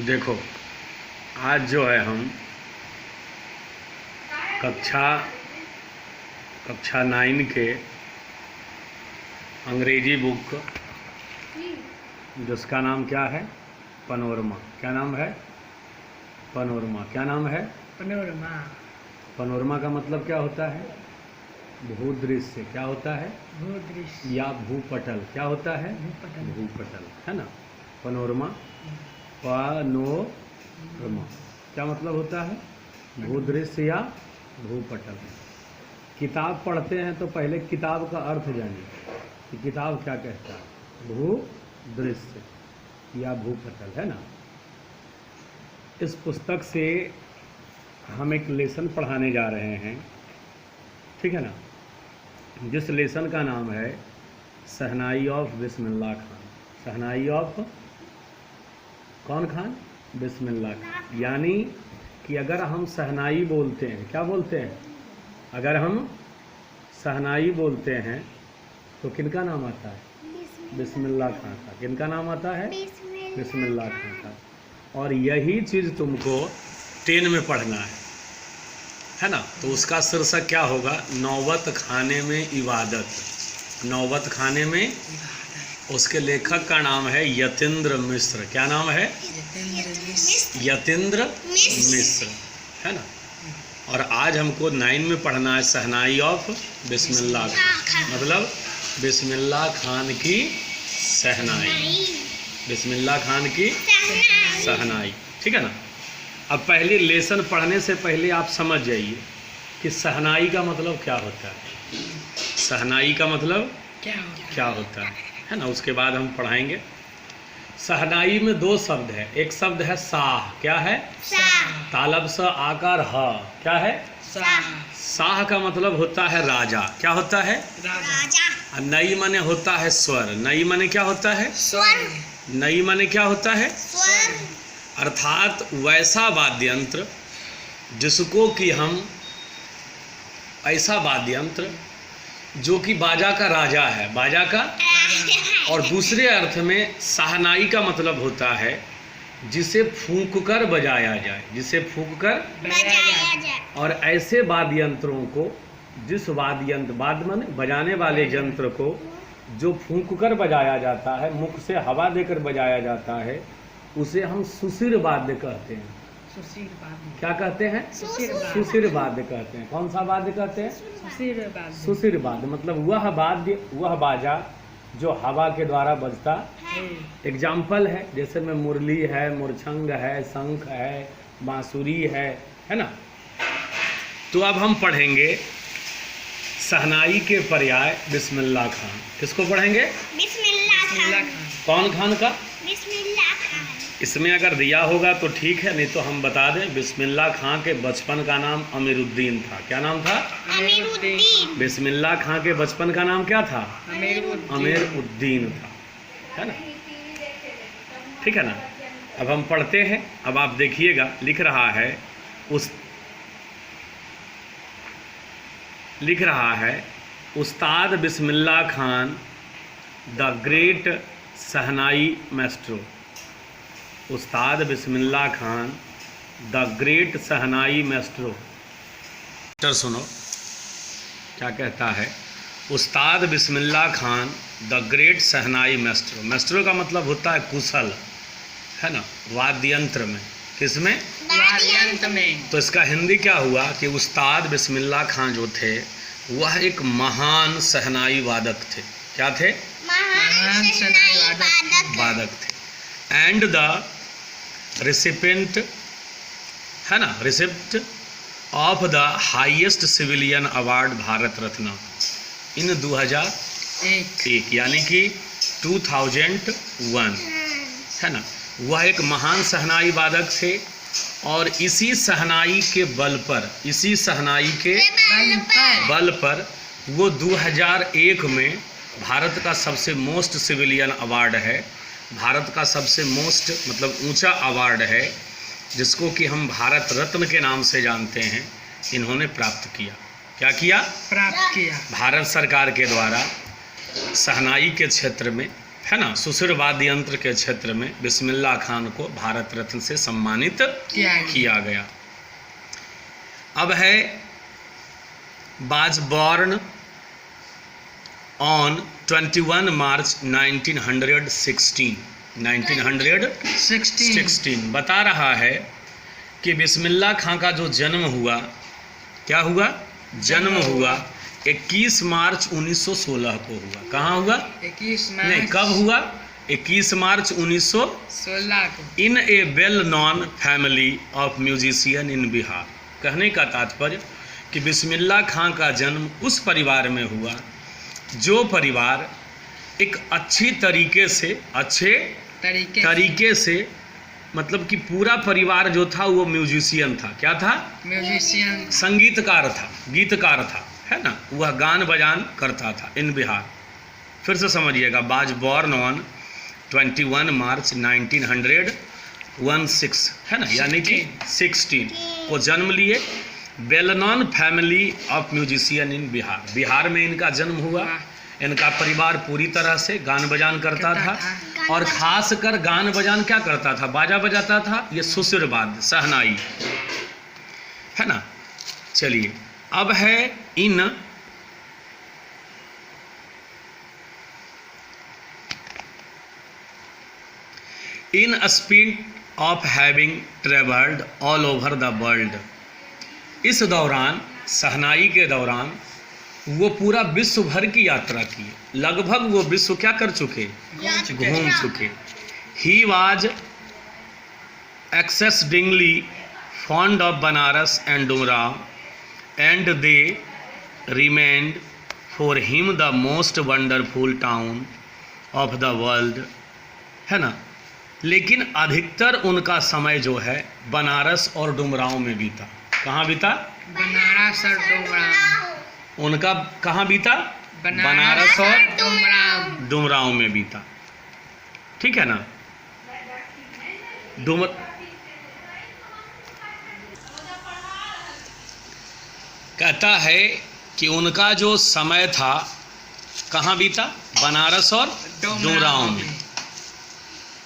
देखो, आज जो है हम कक्षा 9 के अंग्रेजी बुक जिसका नाम क्या है, पनोरमा। क्या नाम है? पनोरमा। क्या नाम है? पनोरमा। पनोरमा का मतलब क्या होता है? भूदृश्य। क्या होता है? भूदृश्य या भूपटल। क्या होता है? भूपटल। भूपटल, है ना। पनोरमा, पनोरमा क्या मतलब होता है? भूदृश्य या भूपटल। किताब पढ़ते हैं तो पहले किताब का अर्थ जानिए कि किताब क्या कहता है। भूदृश्य या भूपटल, है ना। इस पुस्तक से हम एक लेसन पढ़ाने जा रहे हैं, ठीक है ना, जिस लेसन का नाम है शहनाई ऑफ बिस्मिल्लाह खान। शहनाई ऑफ कौन खान? बिस्मिल्लाह खान। यानी कि अगर हम शहनाई बोलते हैं, क्या बोलते हैं? अगर हम शहनाई बोलते हैं तो किनका नाम आता है? बिस्मिल्लाह खान का। किनका नाम आता है? बिस्मिल्लाह खान का। और यही चीज़ तुमको 10 में पढ़ना है ना। तो उसका शीर्षक क्या होगा? नौबत खाने में इबादत। नौबत खाने में। उसके लेखक का नाम है यतीन्द्र मिश्र। क्या नाम है? यतीन्द्र मिश्र, है ना। और आज हमको 9 में पढ़ना है शहनाई ऑफ बिस्मिल्लाह खान। मतलब बिस्मिल्लाह खान की शहनाई। बिस्मिल्लाह खान की शहनाई, ठीक है ना। अब पहले लेसन पढ़ने से पहले आप समझ जाइए कि शहनाई का मतलब क्या होता है। शहनाई का मतलब क्या होता है ना। उसके बाद हम पढ़ाएंगे। शहनाई में 2 शब्द है। एक शब्द है शाह। क्या है? तालब स आकार ह। क्या है? शाह का मतलब होता है राजा। क्या होता है? राजा। नई माने होता है स्वर। नई माने क्या होता है? स्वर। नई माने क्या होता है? स्वर। अर्थात वैसा वाद्य यंत्र जिसको कि हम, ऐसा वाद्य यंत्र जो कि बाजा का राजा है, बाजा का। और दूसरे अर्थ में शहनाई का मतलब होता है जिसे फूंक कर बजाया जाए, जिसे फूंक कर बजाया जाए। और ऐसे वाद्य यंत्रों को, जिस वाद्य यंत्र, वाद्य माने बजाने वाले यंत्र को जो फूंक कर बजाया जाता है, मुख से हवा देकर बजाया जाता है, उसे हम सुशिर वाद्य कहते हैं। क्या कहते हैं? सुशिर वाद्य कहते हैं। कौन सा वाद्य कहते हैं? सुशिर वाद्य। मतलब वह वाद्य, वह बाजा जो हवा के द्वारा बजता। एग्जाम्पल है, जैसे में मुरली है, मुरछंग है, शंख है, बांसुरी है ना। तो अब हम पढ़ेंगे शहनाई के पर्याय बिस्मिल्लाह खान। किसको पढ़ेंगे? बिस्मिल्लाह खान। कौन खान का? बिस्मिल्लाह खान। इसमें अगर दिया होगा तो ठीक है, नहीं तो हम बता दें। बिस्मिल्लाह खान के बचपन का नाम अमीरुद्दीन था। क्या नाम था? अमीरुद्दीन। बिस्मिल्लाह खान के बचपन का नाम क्या था? अमीरुद्दीन था, है ना। ठीक है ना। अब हम पढ़ते हैं। अब आप देखिएगा, लिख रहा है Ustad Bismillah Khan the great shehnai maestro. Ustad Bismillah Khan the great shehnai maestro. सुनो क्या कहता है। Ustad Bismillah Khan the great shehnai maestro. Maestro का मतलब होता है कुशल, है ना, वाद्य यंत्र में। किसमें? वाद्य यंत्र में। तो इसका हिंदी क्या हुआ कि उस्ताद बिस्मिल्लाह खान जो थे वह एक महान शहनाई वादक थे। क्या थे? महान शहनाई वादक थे। एंड द रिसिपेंट, है ना, recipient of the highest civilian award Bharat Ratna in 2001, यानी कि 2001, है ना। वह एक महान शहनाई वादक थे और इसी शहनाई के बल पर, इसी शहनाई के बल पर वो 2001 में भारत का सबसे मोस्ट सिविलियन अवार्ड है, भारत का सबसे मोस्ट मतलब ऊंचा अवार्ड है, जिसको कि हम भारत रत्न के नाम से जानते हैं, इन्होंने प्राप्त किया। क्या किया? प्राप्त किया। भारत सरकार के द्वारा शहनाई के क्षेत्र में है ना, सुशिर वाद्य यंत्र के क्षेत्र में बिस्मिल्लाह खान को भारत रत्न से सम्मानित किया गया। अब है वाज बॉर्न ऑन 21 मार्च 1916 बता रहा है कि बिस्मिल्लाह खां का जो जन्म हुआ, क्या हुआ, जन्म हुआ 21 मार्च 1916 को हुआ। कहाँ हुआ? 21 मार्च नहीं, कब हुआ? 21 मार्च 1916 को in a well known family of musician in Bihar. कहने का तात्पर्य कि बिस्मिल्लाह खां का जन्म उस परिवार में हुआ जो परिवार एक अच्छे तरीके से मतलब कि पूरा परिवार जो था वो म्यूजिशियन था। क्या था? म्यूजिशियन, संगीतकार था, गीतकार था, है ना, वह गान बजान करता था इन बिहार। फिर से समझिएगा, वाज बॉर्न ऑन 21 मार्च 1916, है ना, यानी कि 16 को जन्म लिए। Well known family of musician in Bihar, Bihar में इनका जन्म हुआ। इनका परिवार पूरी तरह से गान बजान करता था, और खास कर गान बजान क्या करता था? बाजा बजाता था, ये सुशिर वाद्य, शहनाई, है ना। चलिए, अब है in speed of having travelled all over the world. इस दौरान, शहनाई के दौरान, वो पूरा विश्व भर की यात्रा की, लगभग वो विश्व क्या कर चुके? घूम चुके। He was exceedingly fond of Banaras and Dumraon and they remained for him the most wonderful town of the world, है ना। लेकिन अधिकतर उनका समय जो है बनारस और डुमराव में बीता। कहाँ बीता? बनारस और डुमराव। उनका कहाँ बीता? बनारस और डुमराव में बीता। ठीक है ना। कहता है कि उनका जो समय था कहाँ बीता? बनारस और डुमराव में।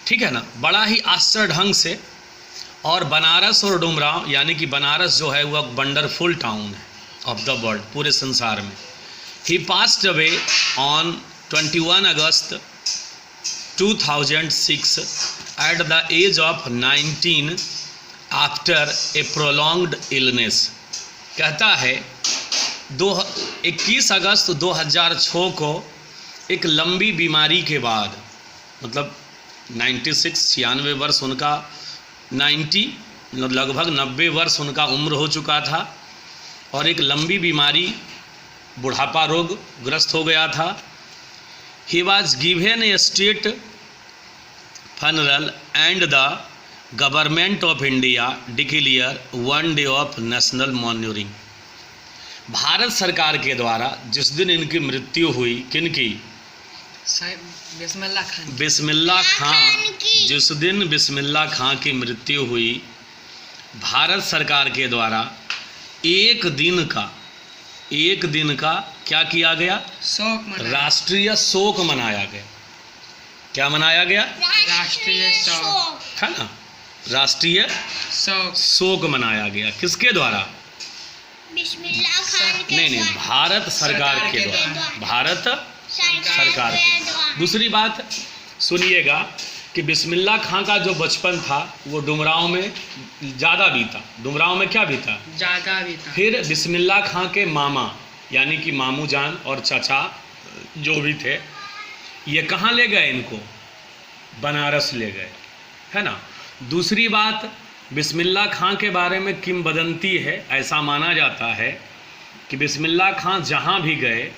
ठीक है ना। बड़ा ही आश्चर्य ढंग से, और बनारस और डुमराव यानी कि बनारस जो है वह वंडरफुल टाउन है ऑफ द वर्ल्ड, पूरे संसार में। He passed away on 21 August 2006 at the age of 19 after a prolonged illness. कहता है 21 अगस्त 2006 को एक लंबी बीमारी के बाद, मतलब 96 वर्ष उनका, 90 लगभग 90 वर्ष उनका उम्र हो चुका था, और एक लंबी बीमारी, बुढ़ापा रोग ग्रस्त हो गया था। He was given a state funeral and the government of India declare 1 day of national morning. Bharat सरकार के द्वारा जिस दिन इनकी मृत्यु हुई, किनकी? बिस्मिल्लाह खां। जिस दिन बिस्मिल्लाह खां की मृत्यु हुई, भारत सरकार के द्वारा एक दिन का क्या किया गया? राष्ट्रीय शोक मनाया गया। क्या मनाया गया? राष्ट्रीय शोक, है ना, राष्ट्रीय शोक मनाया गया। किसके द्वारा? बिस्मिल्लाह खान के नहीं, भारत सरकार के द्वारा, भारत सरकार के द्वारा। दूसरी बात सुनिएगा कि बिस्मिल्लाह खां का जो बचपन था वो डुमराव में ज़्यादा बीता। डुमराव में क्या बीता? ज़्यादा बीता। फिर बिस्मिल्लाह खां के मामा यानी कि मामू जान और चाचा जो भी थे, ये कहाँ ले गए इनको? बनारस ले गए, है ना। दूसरी बात, बिस्मिल्लाह खां के बारे में किंवदंती है, ऐसा माना जाता है कि बिस्मिल्लाह खां जहाँ भी गए,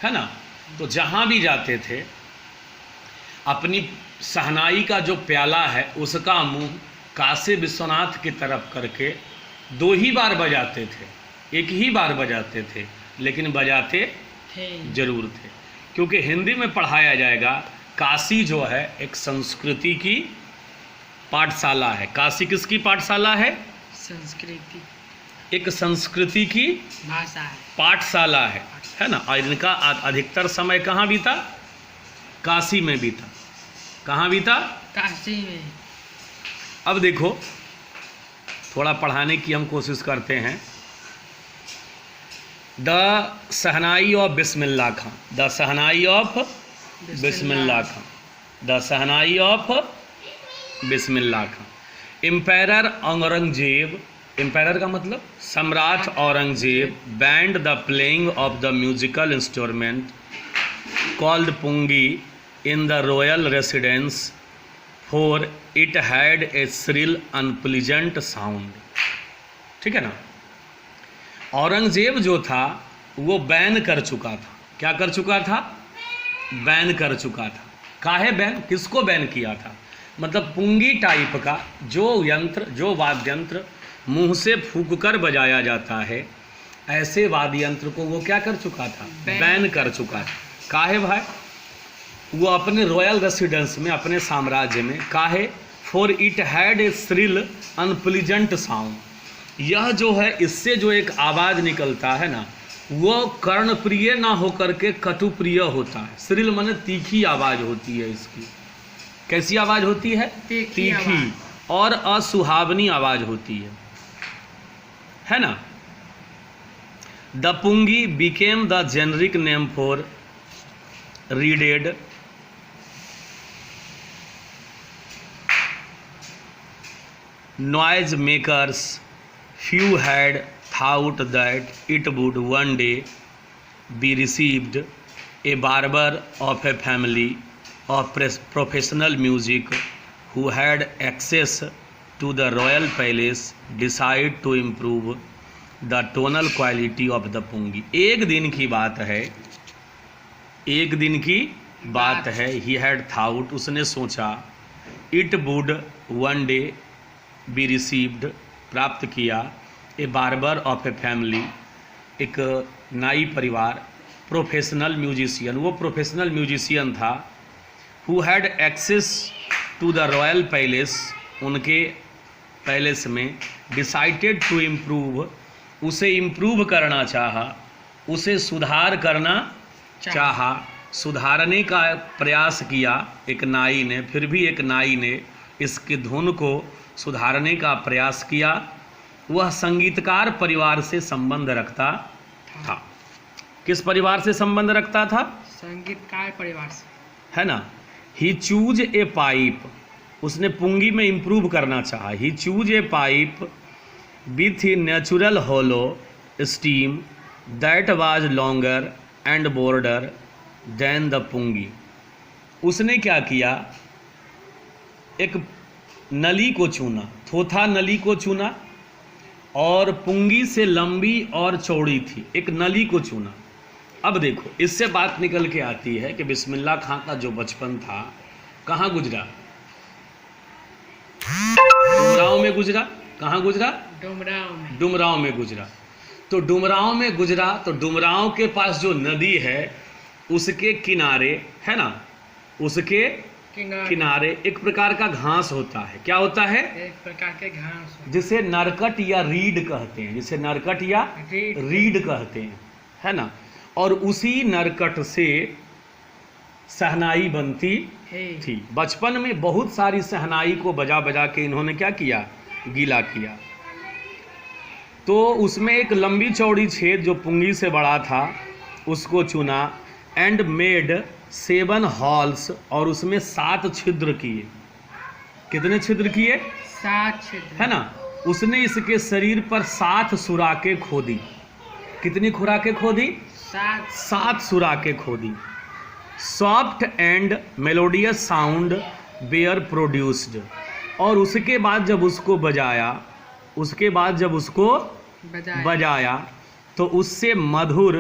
है ना, तो जहाँ भी जाते थे अपनी शहनाई का जो प्याला है उसका मुंह काशी विश्वनाथ की तरफ करके 2 ही बार बजाते थे, 1 ही बार बजाते थे, लेकिन बजाते जरूर थे। क्योंकि हिंदी में पढ़ाया जाएगा, काशी जो है एक संस्कृति की पाठशाला है। काशी किसकी पाठशाला है? संस्कृति, एक संस्कृति की भाषा है, पाठशाला है ना। और इनका अधिकतर समय कहाँ बीता? काशी में बीता। कहाँ बीता? काशी में। अब देखो, थोड़ा पढ़ाने की हम कोशिश करते हैं। The shehnai of Bismillah Khan, the shehnai of Bismillah Khan, the shehnai of Bismillah Khan. Emperor Aurangzeb, emperor का मतलब सम्राट Aurangzeb, banned the playing of the musical instrument called pungi in the royal residence for it had a shrill unpleasant sound. ठीक है ना? औरंगजेब जो था वो बैन कर चुका था। क्या कर चुका था? बैन कर चुका था। काहे बैन? किसको बैन किया था? मतलब पुंगी टाइप का जो यंत्र, जो वाद्य यंत्र मुंह से फूंक कर बजाया जाता है, ऐसे वाद्य यंत्र को वो क्या कर चुका था? बैन कर चुका था। काहे भाई? वो अपने रॉयल रेसिडेंस में, अपने साम्राज्य में, काहे? For it had a shrill unpleasant sound. यह जो है, इससे जो एक आवाज़ निकलता है ना, वो कर्णप्रिय ना होकर के कटुप्रिय होता है। श्रिल माने तीखी आवाज़ होती है इसकी। कैसी आवाज़ होती है? तीखी और असुहावनी आवाज़ होती है ना? The pungi became the generic name for reeded noise makers. Few had thought that it would one day be received. A barber of a family of professional music who had access to the royal palace decided to improve the tonal quality of the pungi. एक दिन की बात है, एक दिन की बात है। He had thought, उसने सोचा, it would one day be received, प्राप्त किया, a barber of a family, एक नाई परिवार, प्रोफेशनल म्यूजिशियन, वो प्रोफेशनल म्यूजिशियन था, who had access to the royal palace, उनके पैलेस में, डिसाइडेड टू इम्प्रूव, उसे इम्प्रूव करना चाहा, उसे सुधार करना चाहा, सुधारने का प्रयास किया एक नाई ने, फिर भी एक नाई ने इसकी धुन को सुधारने का प्रयास किया। वह संगीतकार परिवार से संबंध रखता था। किस परिवार से संबंध रखता था? संगीतकार परिवार से, है ना? ही चूज ए पाइप, उसने पुंगी में इम्प्रूव करना चाहा। He chose a pipe with a natural hollow stem that was longer and broader than the pungi. उसने क्या किया? एक नली को चुना, थोथा नली को चुना, और पुंगी से लंबी और चौड़ी थी, एक नली को चुना। अब देखो, इससे बात निकल के आती है कि बिस्मिल्लाह खां का जो बचपन था कहाँ गुजरा? डुमरांव में गुजरा। कहाँ गुजरा? डुमरांव में। डुमरांव में गुजरा। तो डुमरांव में गुजरा, तो डुमरांव के पास जो नदी है उसके किनारे, है ना, उसके किनारे एक प्रकार का घास होता है। क्या होता है? एक प्रकार के घास, जिसे नरकट या रीड कहते हैं, जिसे नरकट या रीड कहते हैं, है ना? और उसी नरकट से शहनाई बनती थी। बचपन में बहुत सारी शहनाई को बजा बजा के इन्होंने क्या किया? गीला किया। तो उसमें एक लंबी चौड़ी छेद जो पुंगी से बड़ा था उसको चुना, एंड मेड 7 हॉल्स, और उसमें 7 छिद्र किए। कितने छिद्र किए? 7 छिद्र, है ना? उसने इसके शरीर पर 7 सुराखें खोदी। कितनी खुराकें खोदी? 7 सुराखें खोदी। Soft and melodious sound were produced, और उसके बाद जब उसको बजाया, उसके बाद जब उसको बजाया तो उससे मधुर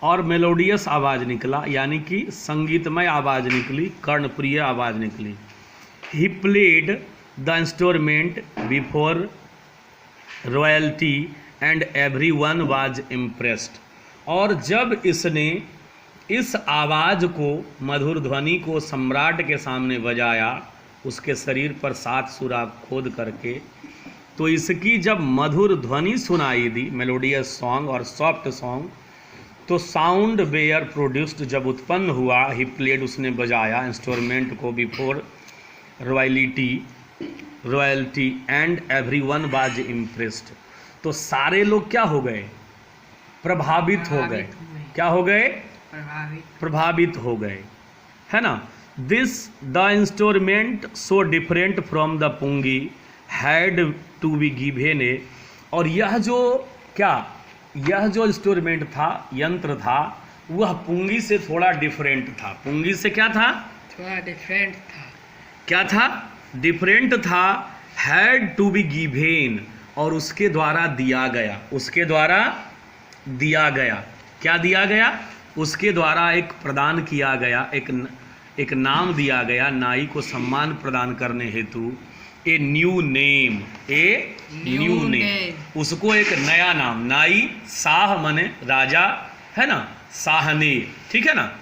और मेलोडियस आवाज़ निकला, यानी कि संगीतमय आवाज़ निकली, कर्णप्रिय आवाज़ निकली। He played the instrument before royalty and everyone was impressed. और जब इसने इस आवाज़ को, मधुर ध्वनि को सम्राट के सामने बजाया, उसके शरीर पर 7 सुराख खोद करके, तो इसकी जब मधुर ध्वनि सुनाई दी, मेलोडियस सॉन्ग और सॉफ्ट सॉन्ग, तो साउंड बेयर प्रोड्यूस्ड जब उत्पन्न हुआ, ही प्लेड, उसने बजाया इंस्ट्रूमेंट को before royalty and everyone was impressed. तो सारे लोग क्या हो गए? प्रभावित हो गए। क्या हो गए? प्रभावित हो गए, है ना। This the instrument so different from the pungi had to be given a. और यह जो इंस्टॉलमेंट था, यंत्र था, वह पुंगी से थोड़ा डिफरेंट था। पुंगी से क्या था? थोड़ा डिफरेंट था। क्या था? डिफरेंट था। हैड टू बी गिवन, और उसके द्वारा दिया गया। उसके द्वारा दिया गया। क्या दिया गया? उसके द्वारा एक प्रदान किया गया, एक नाम दिया गया, नाई को सम्मान प्रदान करने हेतु। A new name, a new name, उसको एक नया नाम। नाई शाह माने राजा, है ना, शाहने, ठीक है ना।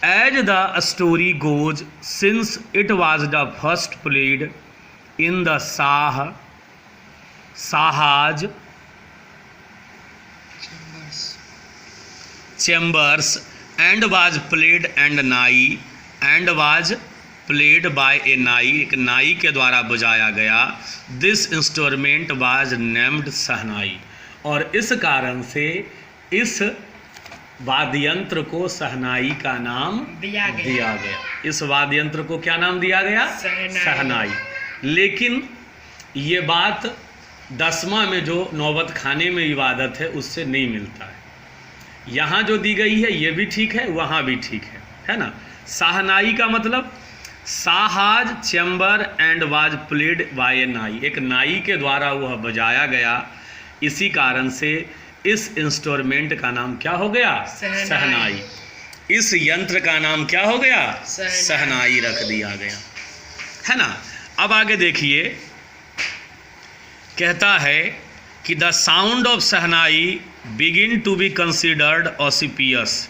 As the story goes, since it was the first played in the shah's chambers and was played and nai and was played by a nai, एक नाई के द्वारा बजाया गया। This instrument was named shehnai, और इस कारण से इस वाद्ययंत्र को शहनाई का नाम दिया गया। इस वाद्ययंत्र को क्या नाम दिया गया? शहनाई। लेकिन ये बात 10वां में जो नौबत खाने में इबादत है उससे नहीं मिलता है। यहाँ जो दी गई है ये भी ठीक है, वहाँ भी ठीक है ना। शहनाई का मतलब shah's chamber and was played by a nai, एक नाई के द्वारा वह बजाया गया। इसी कारण से इस इंस्ट्रूमेंट का नाम क्या हो गया? शहनाई। इस यंत्र का नाम क्या हो गया? शहनाई रख दिया गया, है ना। अब आगे देखिए, कहता है कि the sound of shehnai begin to be considered auspicious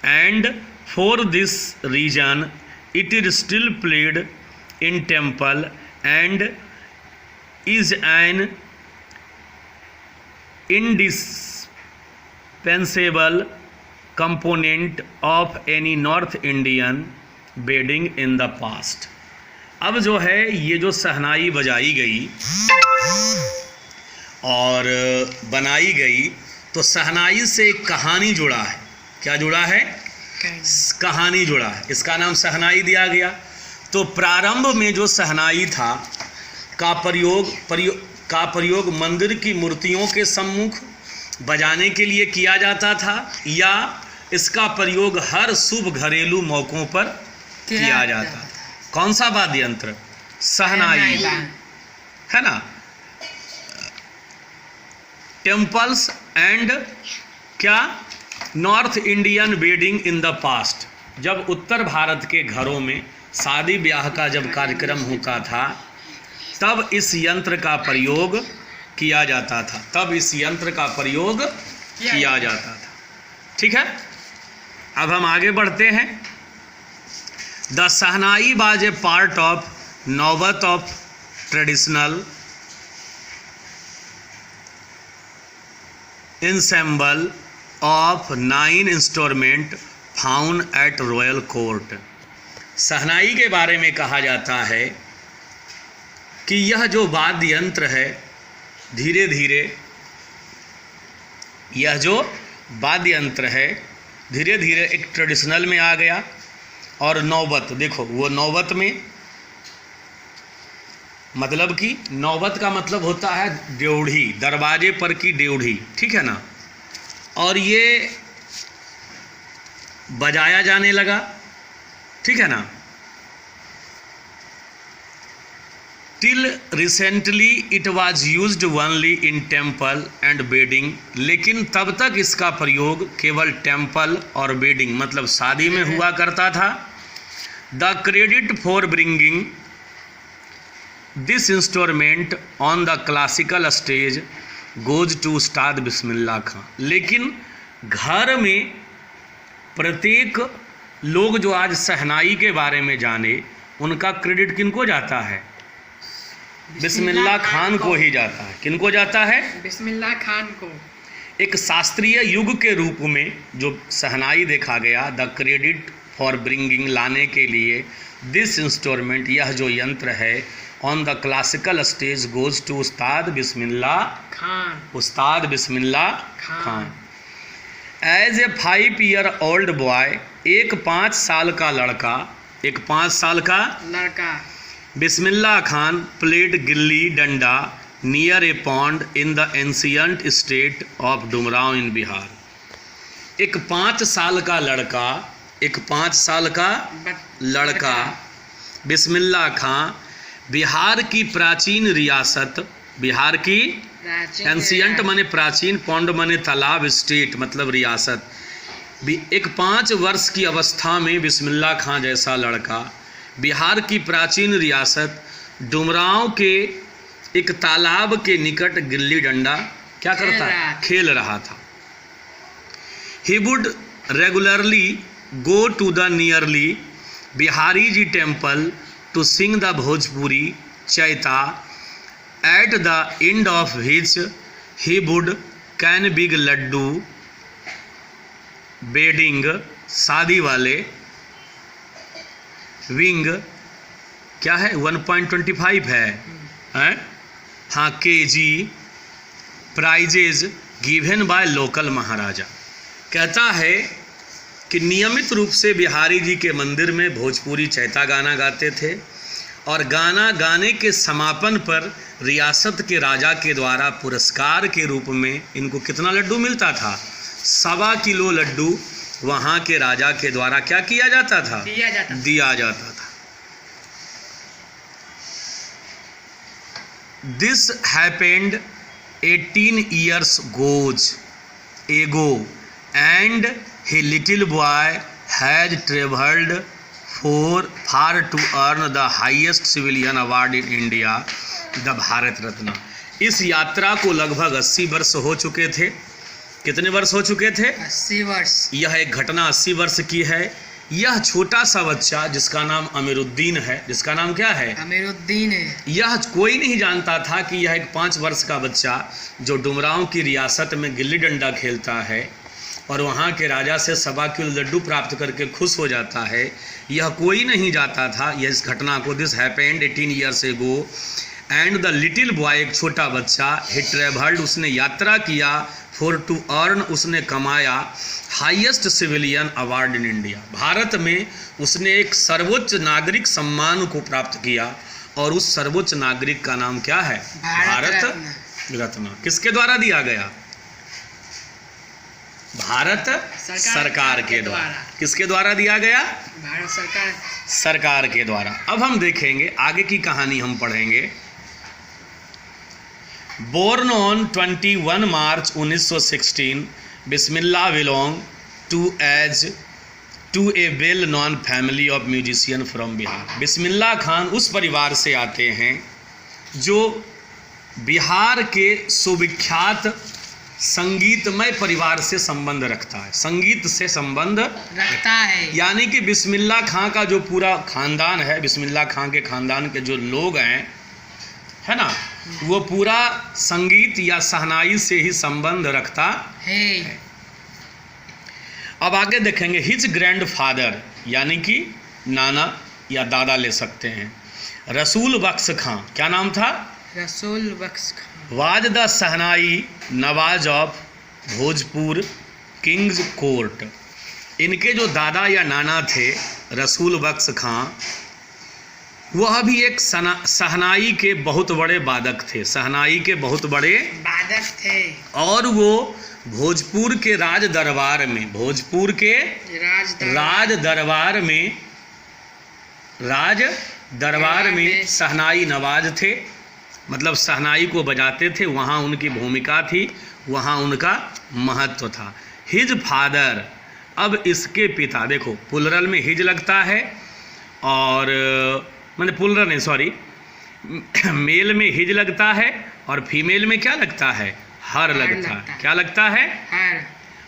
and for this reason it is still played in temple and is an indispensable component of any North Indian wedding in the past। अब जो है ये जो शहनाई बजाई गई और बनाई गई, तो शहनाई से एक कहानी जुड़ा है। क्या जुड़ा है? कहानी जुड़ा है, इसका नाम शहनाई दिया गया। तो प्रारंभ में जो शहनाई था का प्रयोग मंदिर की मूर्तियों के सम्मुख बजाने के लिए किया जाता था, या इसका प्रयोग हर शुभ घरेलू मौकों पर किया जाता था। कौन सा वाद्य यंत्र? शहनाई, है ना। टेम्पल्स एंड क्या? North Indian wedding in the past, जब उत्तर भारत के घरों में शादी ब्याह का जब कार्यक्रम होता था तब इस यंत्र का प्रयोग किया जाता था। ठीक है। अब हम आगे बढ़ते हैं। The shehnai was a part of naubat of traditional ensemble of 9 instrument found at royal court. Shehnai के बारे में कहा जाता है कि यह जो वाद्य यंत्र है, धीरे धीरे यह जो वाद्य यंत्र है धीरे धीरे एक ट्रेडिशनल में आ गया। और नौबत, देखो वो नौबत में, मतलब कि नौबत का मतलब होता है ड्योढ़ी, दरवाजे पर की ड्योढ़ी, ठीक है ना। और ये बजाया जाने लगा, ठीक है ना। Till recently it was used only in temple and wedding, लेकिन तब तक इसका प्रयोग केवल टेम्पल और वेडिंग मतलब शादी में हुआ करता था। The credit for bringing this instrument on the classical stage goes to Ustad Bismillah खां। लेकिन घर में प्रत्येक लोग जो आज शहनाई के बारे में जाने, उनका क्रेडिट किनको जाता है? बिस्मिल्लाह खान को ही जाता है। किनको जाता है? बिस्मिल्लाह खान को। एक शास्त्रीय युग के रूप में जो शहनाई देखा गया, द क्रेडिट फॉर ब्रिंगिंग लाने के लिए दिस इंस्ट्रूमेंट यह जो यंत्र है on the classical stage goes to Ustad Bismillah Khan Khan. As a 5 year old boy, एक 5 साल का लड़का Bismillah Khan played gilli danda near a pond in the ancient state of Dumraon in Bihar. एक 5 साल का लड़का बिस्मिल्लाह खान बिहार की प्राचीन रियासत, बिहार की एंशियंट माने प्राचीन, पॉन्ड माने तालाब, स्टेट मतलब रियासत, एक 5 वर्ष की अवस्था में बिस्मिल्लाह खान जैसा लड़का बिहार की प्राचीन रियासत डुमरांव के एक तालाब के निकट गिल्ली डंडा क्या करता है? खेल रहा था। He would regularly go to the nearby Bihari ji temple to sing the Bhojpuri chaita. At the end of each he would can big laddu weighing, शादी वाले, विंग क्या है 1.25 है, हाँ K G, prizes given by local Maharaja. कहता है कि नियमित रूप से बिहारी जी के मंदिर में भोजपुरी चैता गाना गाते थे और गाना गाने के समापन पर रियासत के राजा के द्वारा पुरस्कार के रूप में इनको कितना लड्डू मिलता था? 1.25 किलो लड्डू वहाँ के राजा के द्वारा क्या किया जाता था? दिया जाता था। This happened 18 years ago and he little boy has travelled far to earn the highest civilian award in India, the Bharat Ratna. इस यात्रा को लगभग 80 वर्ष हो चुके थे। कितने वर्ष हो चुके थे? 80 वर्ष। यह एक घटना 80 वर्ष की है। यह छोटा सा बच्चा जिसका नाम अमीरुद्दीन है, जिसका नाम क्या है? अमीरुद्दीन है। यह कोई नहीं जानता था कि यह एक 5 वर्ष का बच्चा जो डुमरांव की रियासत में गिल्ली डंडा खेलता है और वहाँ के राजा से 1.25 किलो लड्डू प्राप्त करके खुश हो जाता है, यह कोई नहीं जाता था। यह इस घटना को this happened 18 years ago and the little boy, एक छोटा बच्चा, ही ट्रेवल्ड, उसने यात्रा किया, फॉर टू अर्न, उसने कमाया, highest civilian award in India, Bharat में उसने एक सर्वोच्च नागरिक सम्मान को प्राप्त किया और उस सर्वोच्च नागरिक का नाम क्या है? भारत रत्न। किसके द्वारा दिया गया? भारत सरकार के द्वारा। किसके द्वारा दिया गया? भारत सरकार के द्वारा। अब हम देखेंगे आगे की कहानी, हम पढ़ेंगे। Born on 21 March 1916, Bismillah belonged to a well-known family of musicians from Bihar। Bismillah Khan उस परिवार से आते हैं जो बिहार के सुविख्यात संगीतमय परिवार से संबंध रखता है, संगीत से संबंध रखता है। यानी कि बिस्मिल्लाह खान का जो पूरा खानदान है, बिस्मिल्लाह खान के खानदान के जो लोग हैं, है ना, वो पूरा संगीत या शहनाई से ही संबंध रखता है। अब आगे देखेंगे। हिज ग्रैंडफादर यानी कि नाना या दादा ले सकते हैं, रसूल बख्श खां, क्या नाम था? Rasool Bakhsh Khan, was the shehnai nawaz of Bhojpur king's court. इनके जो दादा या नाना थे रसूल बख्श खां, वह भी एक शहनाई के बहुत बड़े वादक थे, शहनाई के बहुत बड़े वादक थे। और वो भोजपुर के राज दरबार में, भोजपुर के राज दरबार में शहनाई नवाज थे, मतलब शहनाई को बजाते थे। वहाँ उनकी भूमिका थी, वहाँ उनका महत्व था। हिज फादर, अब इसके पिता, देखो प्लुरल में हिज लगता है और मतलब प्लुरल नहीं, सॉरी, मेल में हिज लगता है और फीमेल में क्या लगता है? हर लगता है। क्या लगता है? हर।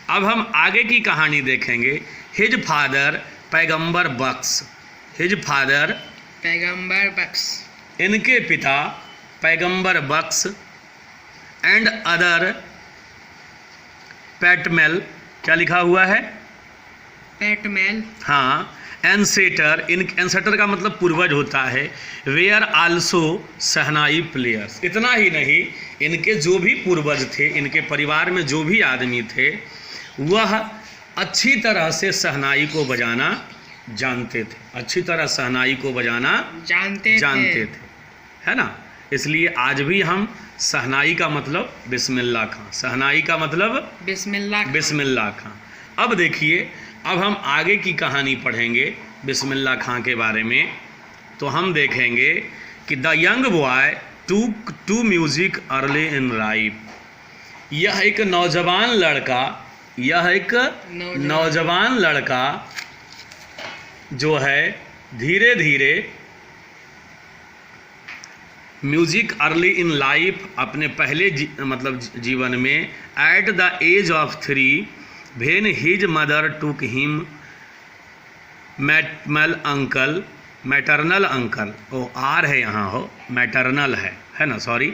अब हम आगे की कहानी देखेंगे। हिज फादर पैगंबर बख्श, हिज फादर पैगंबर बख्श, इनके पिता पैगंबर बख्श एंड अदर पैटमेल, क्या लिखा हुआ है? पैटमेल, हाँ, एंसेटर, इन एंसेटर का मतलब पूर्वज होता है, वेयर आल्सो शहनाई प्लेयर्स। इतना ही नहीं, इनके जो भी पूर्वज थे, इनके परिवार में जो भी आदमी थे, वह अच्छी तरह से शहनाई को बजाना जानते थे, अच्छी तरह शहनाई को बजाना जानते थे, है ना। इसलिए आज भी हम शहनाई का मतलब बिस्मिल्लाह खां, शहनाई का मतलब बिस्मिल्लाह खां। अब देखिए, अब हम आगे की कहानी पढ़ेंगे बिस्मिल्लाह खां के बारे में। तो हम देखेंगे कि the young boy took to music early in life. यह एक नौजवान लड़का जो है धीरे धीरे म्यूजिक अर्ली इन लाइफ, अपने पहले मतलब जीवन में, at the age of 3 when his mother took him maternal uncle, O R है यहाँ, हो मैटरनल है ना, सॉरी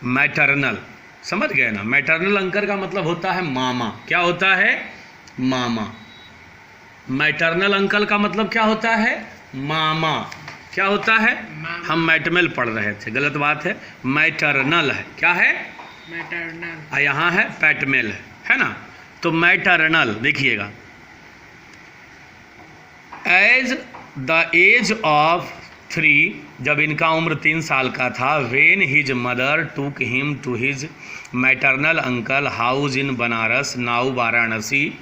मैटरनल, समझ गए ना। मैटरनल अंकल का मतलब होता है मामा। क्या होता है? मामा। मैटरनल अंकल का मतलब क्या होता है? मामा। क्या होता है? हम मैटरनल पढ़ रहे थे, गलत बात है, मैटरनल है। क्या है? मैटरनल। यहाँ है पैटमेल, है ना। तो मैटरनल देखिएगा, एज द एज ऑफ 3, जब इनका उम्र 3 साल का था, when his mother took him to his maternal uncle house in Banaras now Varanasi.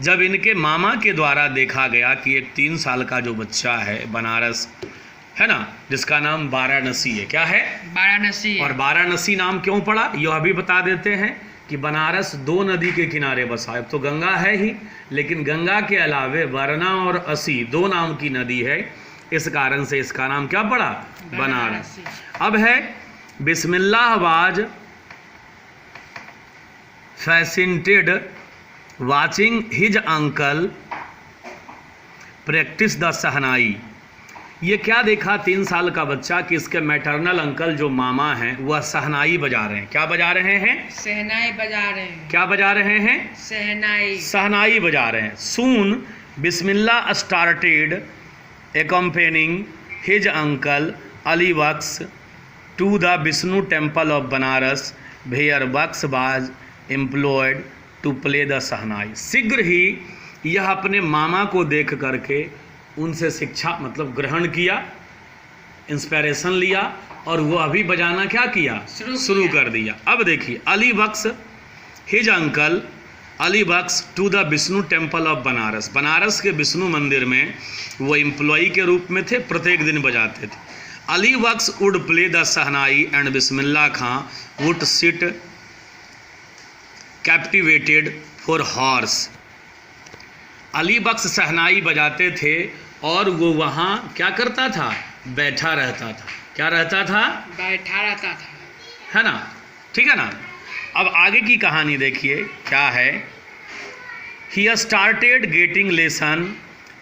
जब इनके मामा के द्वारा देखा गया कि एक 3 साल का जो बच्चा है बनारस, है ना, जिसका नाम वाराणसी है। क्या है? वाराणसी। और वाराणसी नाम क्यों पड़ा, यह भी बता देते हैं कि बनारस 2 नदी के किनारे बसा है। तो गंगा है ही, लेकिन गंगा के अलावे वरना और असी 2 नाम की नदी है, इस कारण से इसका नाम क्या पड़ा? बनारस। अब है Bismillah was fascinated watching his uncle practise the shehnai. ये क्या देखा 3 साल का बच्चा कि इसके मैटरनल अंकल जो मामा हैं वह शहनाई बजा रहे हैं। क्या बजा रहे हैं? शहनाई बजा रहे हैं। क्या बजा रहे हैं? शहनाई बजा रहे हैं। सून बिस्मिल्लाह started accompanying his uncle Ali Bux to the Vishnu temple of Banaras, where Bux was employed to play the शहनाई। शीघ्र ही यह अपने मामा को देख करके उनसे शिक्षा मतलब ग्रहण किया, इंस्पिरेशन लिया, और वह भी बजाना क्या किया? शुरू कर दिया। अब देखिए, Ali Bux his uncle Ali Bux to the Vishnu temple of Banaras. Banaras के विष्णु मंदिर में वो एम्प्लॉई के रूप में थे, प्रत्येक दिन बजाते थे। Ali Bux would play the shehnai and Bismillah Khan would sit captivated for hours. Ali Bux shehnai बजाते थे और वो वहाँ क्या करता था? बैठा रहता था। क्या रहता था? बैठा रहता था, है ना। ठीक है ना। अब आगे की कहानी देखिए क्या है। He started getting lesson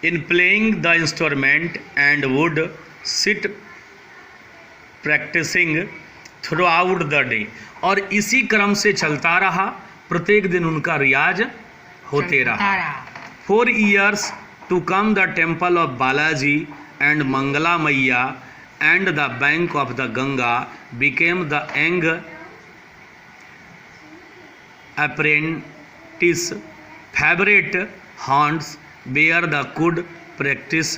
in playing the instrument and would sit practising throughout the day. और इसी क्रम से चलता रहा, प्रत्येक दिन उनका रियाज होते रहा। 4 years to come the temple of Balaji and Mangala Maiya and the bank of the Ganga became the young apprentice favorite haunts where the could practice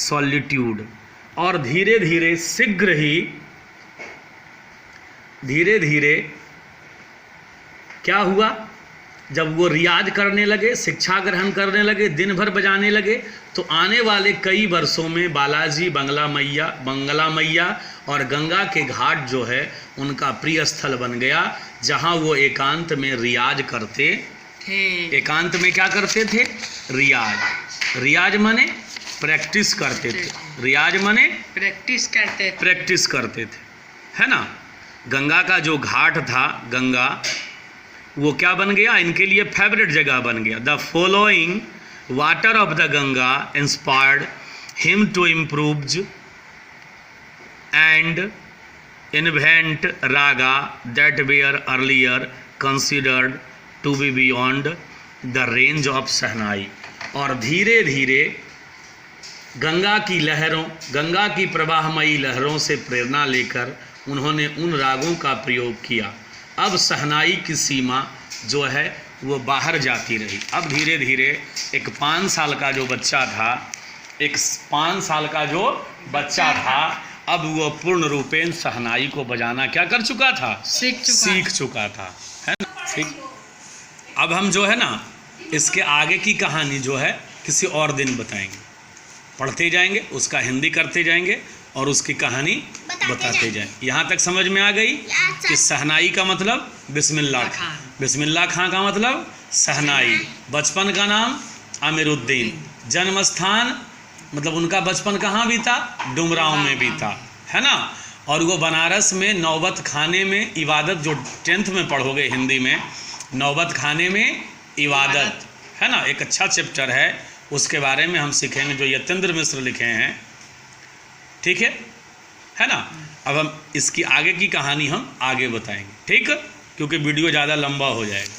solitude। और धीरे धीरे शीघ्र ही धीरे धीरे क्या हुआ, जब वो रियाज करने लगे, शिक्षा ग्रहण करने लगे, दिन भर बजाने लगे, तो आने वाले कई वर्षों में बालाजी, बंगला मैया और गंगा के घाट जो है उनका प्रिय स्थल बन गया, जहाँ वो एकांत में रियाज करते थे। एकांत में क्या करते थे? रियाज माने प्रैक्टिस करते थे। रियाज माने प्रैक्टिस करते थे, है ना। गंगा का जो घाट था, गंगा, वो क्या बन गया? इनके लिए फेवरेट जगह बन गया। The flowing water of the Ganga inspired him to improve and invent raga that were earlier considered to be beyond the range of shehnai. और धीरे धीरे गंगा की प्रवाहमयी लहरों से प्रेरणा लेकर उन्होंने उन रागों का प्रयोग किया। अब शहनाई की सीमा जो है वो बाहर जाती रही। अब धीरे धीरे एक 5 साल का जो बच्चा था, अब वो पूर्ण रूपेण शहनाई को बजाना क्या कर चुका था? सीख चुका था, है ना? ठीक। अब हम जो है ना इसके आगे की कहानी जो है किसी और दिन बताएंगे, पढ़ते जाएंगे, उसका हिंदी करते जाएंगे और उसकी कहानी बताते जाएंगे। यहाँ तक समझ में आ गई कि शहनाई का मतलब बिस्मिल्लाह खां, बिस्मिल्लाह खां का मतलब शहनाई। बचपन का नाम आमिरुद्दीन, जन्म स्थान मतलब उनका बचपन कहाँ बीता? डुमरांव में बीता, है ना? और वो बनारस में नौबत खाने में इबादत, जो 10th में पढ़ोगे हिंदी में, नौबत खाने में इबादत, है ना? एक अच्छा चैप्टर है, उसके बारे में हम सीखेंगे, जो यतेंद्र मिश्र लिखे हैं, ठीक है ना? अब हम इसकी आगे की कहानी हम आगे बताएंगे, ठीक? क्योंकि वीडियो ज़्यादा लंबा हो जाएगा।